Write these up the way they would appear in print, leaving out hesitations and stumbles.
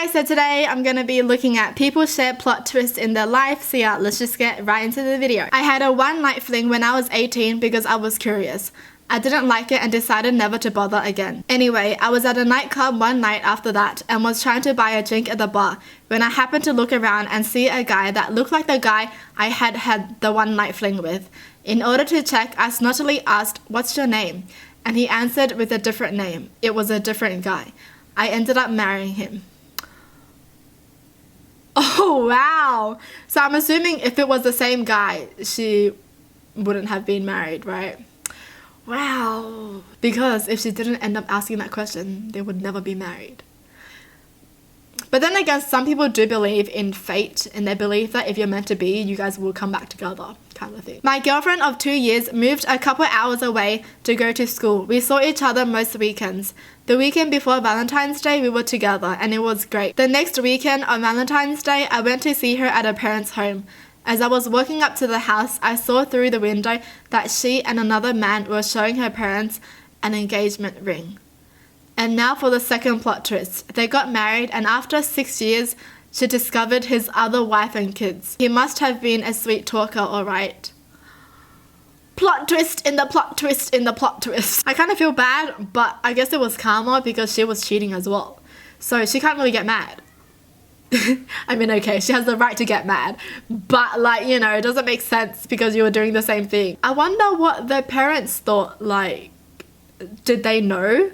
guys, so today I'm going to be looking at people share plot twists in their life. So yeah, let's just get right into the video. I had a one night fling when I was 18 because I was curious. I didn't like it and decided never to bother again. Anyway, I was at a nightclub one night after that and was trying to buy a drink at the bar when I happened to look around and see a guy that looked like the guy I had the one night fling with. In order to check, I snottily asked, "What's your name?" And he answered with a different name. It was a different guy. I ended up marrying him. Oh wow! So I'm assuming if it was the same guy, she wouldn't have been married, right? Wow! Because if she didn't end up asking that question, they would never be married. But then again, some people do believe in fate, and they believe that if you're meant to be, you guys will come back together, kind of thing. My girlfriend of 2 years moved a couple hours away to go to school. We saw each other most weekends. The weekend before Valentine's Day, we were together, and it was great. The next weekend on Valentine's Day, I went to see her at her parents' home. As I was walking up to the house, I saw through the window that she and another man were showing her parents an engagement ring. And now for the second plot twist. They got married, and after 6 years, she discovered his other wife and kids. He must have been a sweet talker, alright. Plot twist in the plot twist in the plot twist. I kind of feel bad, but I guess it was karma because she was cheating as well. So she can't really get mad. I mean, okay, she has the right to get mad, but like, you know, it doesn't make sense because you were doing the same thing. I wonder what their parents thought. Like, did they know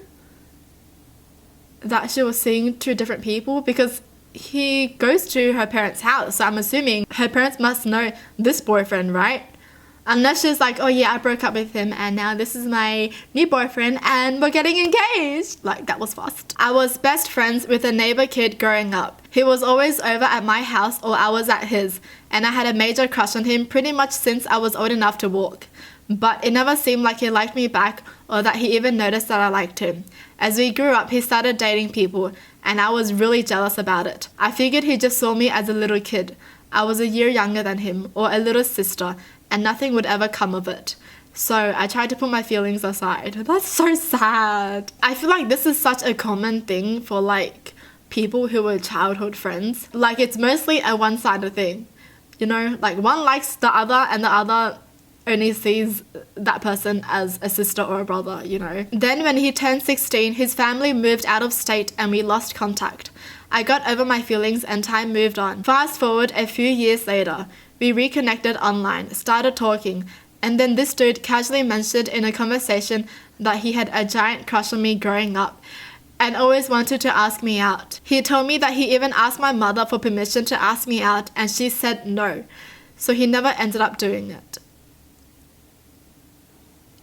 that she was seeing two different people? Because he goes to her parents' house, so I'm assuming her parents must know this boyfriend, right? Unless she's like, oh yeah, I broke up with him and now this is my new boyfriend and we're getting engaged. Like, that was fast. I was best friends with a neighbor kid growing up. He was always over at my house or I was at his, and I had a major crush on him pretty much since I was old enough to walk. But it never seemed like he liked me back or that he even noticed that I liked him. As we grew up, he started dating people and I was really jealous about it. I figured he just saw me as a little kid. I was a year younger than him, or a little sister, and nothing would ever come of it. So I tried to put my feelings aside. That's so sad. I feel like this is such a common thing for like people who were childhood friends. Like, it's mostly a one-sided thing. You know, like one likes the other and the other only sees that person as a sister or a brother, you know. Then when he turned 16, his family moved out of state and we lost contact. I got over my feelings and time moved on. Fast forward a few years later, we reconnected online, started talking, and then this dude casually mentioned in a conversation that he had a giant crush on me growing up and always wanted to ask me out. He told me that he even asked my mother for permission to ask me out and she said no, so he never ended up doing it.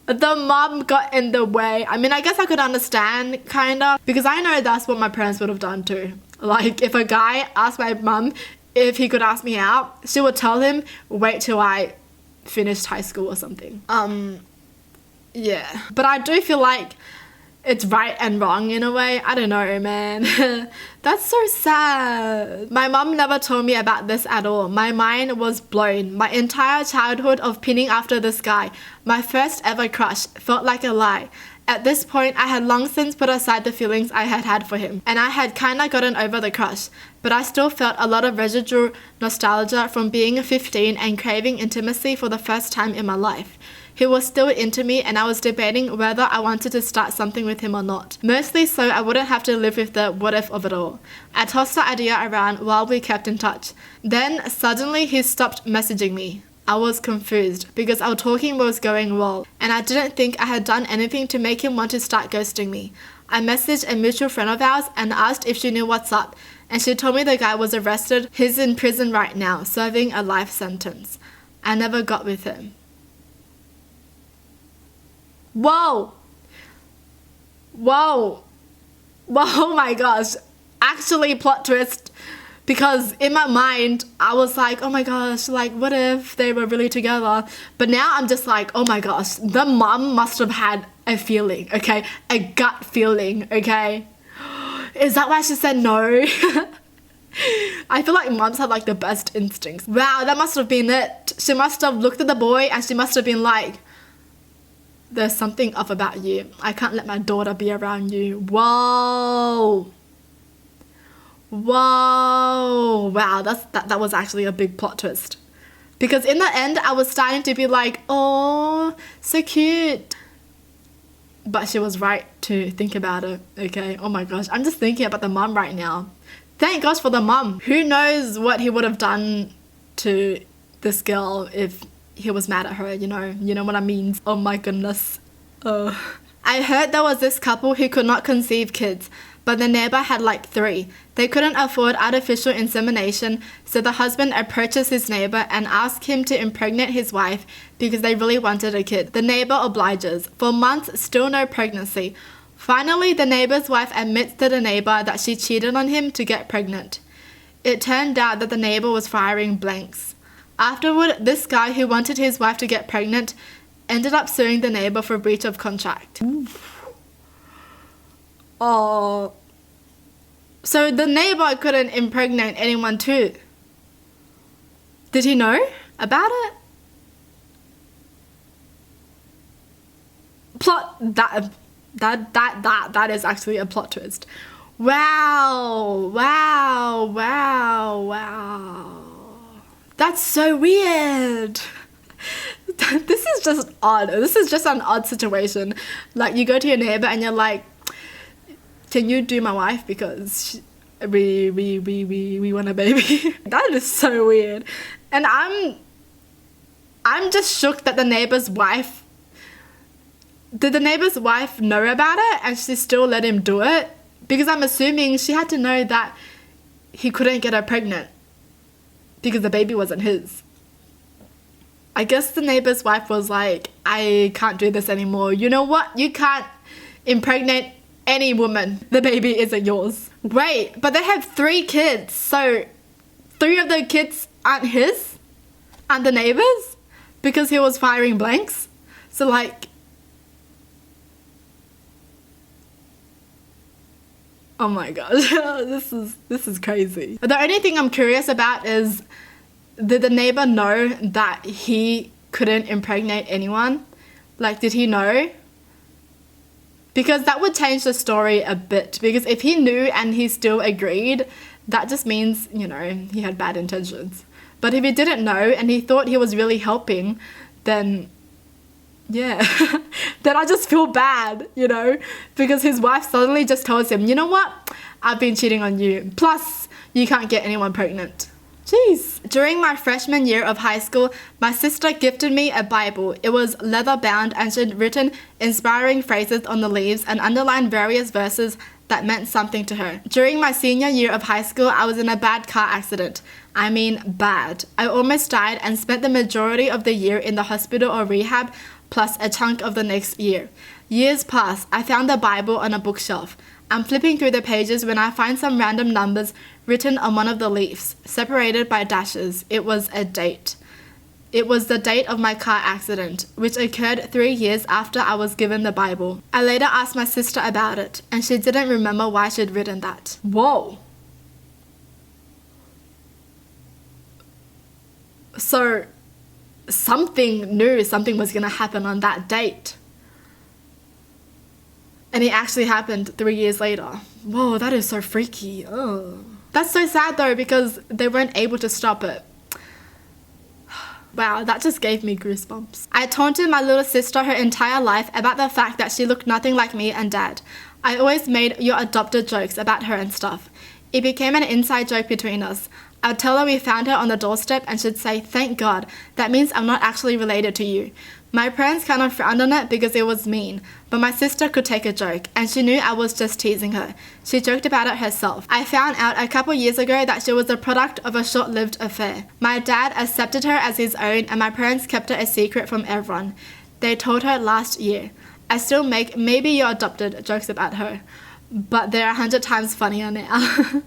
The mom got in the way. I mean, I guess I could understand, kinda, because I know that's what my parents would have done too. Like, if a guy asked my mum if he could ask me out, she would tell him, wait till I finished high school or something. Yeah. But I do feel like it's right and wrong in a way. I don't know, man. That's so sad. My mom never told me about this at all. My mind was blown. My entire childhood of pinning after this guy, my first ever crush, felt like a lie. At this point, I had long since put aside the feelings I had had for him, and I had kinda gotten over the crush, but I still felt a lot of residual nostalgia from being 15 and craving intimacy for the first time in my life. He was still into me and I was debating whether I wanted to start something with him or not. Mostly so I wouldn't have to live with the what if of it all. I tossed the idea around while we kept in touch. Then suddenly he stopped messaging me. I was confused because our talking was going well and I didn't think I had done anything to make him want to start ghosting me. I messaged a mutual friend of ours and asked if she knew what's up, and she told me the guy was arrested. He's in prison right now, serving a life sentence. I never got with him. Whoa! Whoa! Whoa, oh my gosh. Actually, plot twist. Because in my mind, I was like, oh my gosh, like, what if they were really together? But now I'm just like, oh my gosh, the mom must have had a feeling, okay? A gut feeling, okay? Is that why she said no? I feel like moms have like the best instincts. Wow, that must have been it. She must have looked at the boy and she must have been like, there's something off about you. I can't let my daughter be around you. Whoa. Whoa, wow, that was actually a big plot twist. Because in the end, I was starting to be like, oh, so cute. But she was right to think about it, okay? Oh my gosh, I'm just thinking about the mum right now. Thank gosh for the mum. Who knows what he would have done to this girl if he was mad at her, you know what I mean? Oh my goodness. I heard there was this couple who could not conceive kids, but the neighbor had like 3. They couldn't afford artificial insemination, so the husband approaches his neighbor and asks him to impregnate his wife because they really wanted a kid. The neighbor obliges. For months, still no pregnancy. Finally, the neighbor's wife admits to the neighbor that she cheated on him to get pregnant. It turned out that the neighbor was firing blanks. Afterward, this guy who wanted his wife to get pregnant ended up suing the neighbor for breach of contract. Oh. So the neighbor couldn't impregnate anyone too. Did he know about it? That is actually a plot twist. Wow. That's so weird. This is just odd. This is just an odd situation. Like, you go to your neighbor and you're like, can you do my wife because we want a baby? That is so weird. And I'm just shook that the neighbor's wife, did the neighbor's wife know about it and she still let him do it? Because I'm assuming she had to know that he couldn't get her pregnant because the baby wasn't his. I guess the neighbor's wife was like, I can't do this anymore. You know what? You can't impregnate any woman. The baby isn't yours. Wait, but they have 3 kids. So 3 of the kids aren't his? Aren't the neighbor's? Because he was firing blanks? So like, oh my gosh, this is crazy. The only thing I'm curious about is, did the neighbor know that he couldn't impregnate anyone? Like, did he know? Because that would change the story a bit. Because if he knew and he still agreed, that just means, he had bad intentions. But if he didn't know and he thought he was really helping, then yeah, then I just feel bad, because his wife suddenly just tells him, you know what? I've been cheating on you. Plus, you can't get anyone pregnant. Jeez. During my freshman year of high school, my sister gifted me a Bible. It was leather bound and she'd written inspiring phrases on the leaves and underlined various verses that meant something to her. During my senior year of high school, I was in a bad car accident. I mean bad. I almost died and spent the majority of the year in the hospital or rehab, plus a chunk of the next year. Years passed. I found the Bible on a bookshelf. I'm flipping through the pages when I find some random numbers written on one of the leaves, separated by dashes. It was a date. It was the date of my car accident, which occurred 3 years after I was given the Bible. I later asked my sister about it, and she didn't remember why she'd written that. Whoa. So, something knew something was going to happen on that date. And it actually happened 3 years later. Whoa, that is so freaky. Oh. That's so sad though, because they weren't able to stop it. Wow, that just gave me goosebumps. I taunted my little sister her entire life about the fact that she looked nothing like me and Dad. I always made your adopted jokes about her and stuff. It became an inside joke between us. I'd tell her we found her on the doorstep and she'd say, thank God, that means I'm not actually related to you. My parents kind of frowned on it because it was mean, but my sister could take a joke, and she knew I was just teasing her. She joked about it herself. I found out a couple years ago that she was a product of a short-lived affair. My dad accepted her as his own, and my parents kept it a secret from everyone. They told her last year. I still make maybe you're adopted jokes about her, but they're 100 times funnier now.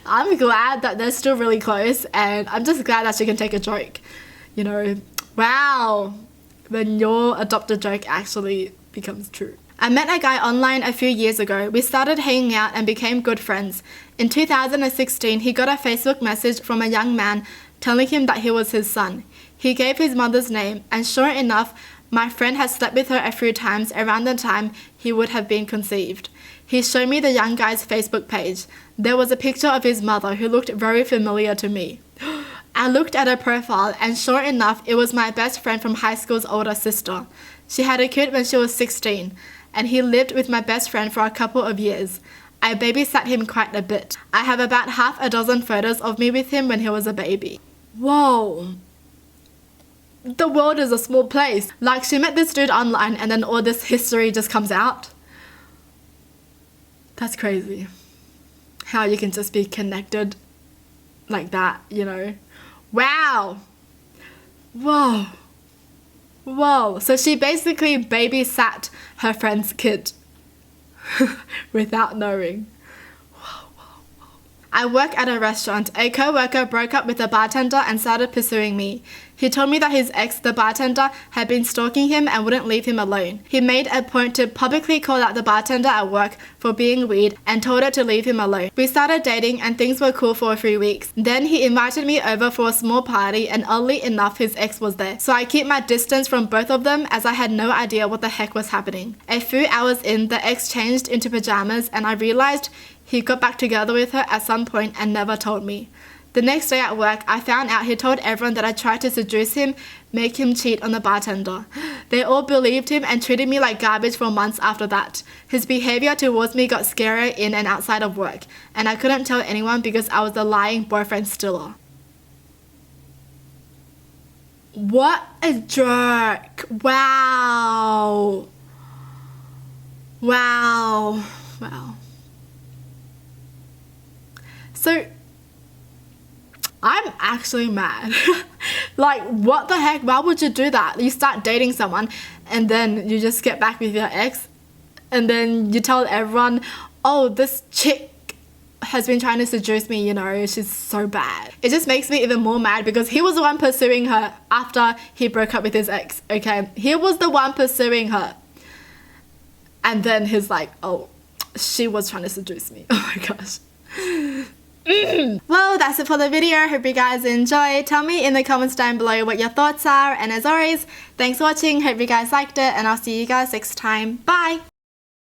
I'm glad that they're still really close, and I'm just glad that she can take a joke. Wow. When your adopted joke actually becomes true. I met a guy online a few years ago. We started hanging out and became good friends. In 2016, he got a Facebook message from a young man telling him that he was his son. He gave his mother's name, and sure enough, my friend had slept with her a few times around the time he would have been conceived. He showed me the young guy's Facebook page. There was a picture of his mother who looked very familiar to me. I looked at her profile and sure enough, it was my best friend from high school's older sister. She had a kid when she was 16 and he lived with my best friend for a couple of years. I babysat him quite a bit. I have about half a dozen photos of me with him when he was a baby. Whoa. The world is a small place. Like, she met this dude online and then all this history just comes out. That's crazy. How you can just be connected like that, you know. Wow. Whoa. Whoa. So she basically babysat her friend's kid without knowing. I work at a restaurant. A co-worker broke up with the bartender and started pursuing me. He told me that his ex, the bartender, had been stalking him and wouldn't leave him alone. He made a point to publicly call out the bartender at work for being weird and told her to leave him alone. We started dating and things were cool for a few weeks. Then he invited me over for a small party and oddly enough his ex was there. So I keep my distance from both of them as I had no idea what the heck was happening. A few hours in, the ex changed into pajamas and I realized he got back together with her at some point and never told me. The next day at work, I found out he told everyone that I tried to seduce him, make him cheat on the bartender. They all believed him and treated me like garbage for months after that. His behavior towards me got scarier in and outside of work, and I couldn't tell anyone because I was a lying boyfriend stiller. What a jerk. Wow. Wow. Wow. So, I'm actually mad. Like, what the heck? Why would you do that? You start dating someone and then you just get back with your ex and then you tell everyone, oh, this chick has been trying to seduce me, you know, she's so bad. It just makes me even more mad because he was the one pursuing her after he broke up with his ex, okay? He was the one pursuing her. And then he's like, oh, she was trying to seduce me. Oh my gosh. Well, that's it for the video. Hope you guys enjoyed. Tell me in the comments down below what your thoughts are, and as always, thanks for watching. Hope you guys liked it, and I'll see you guys next time. Bye.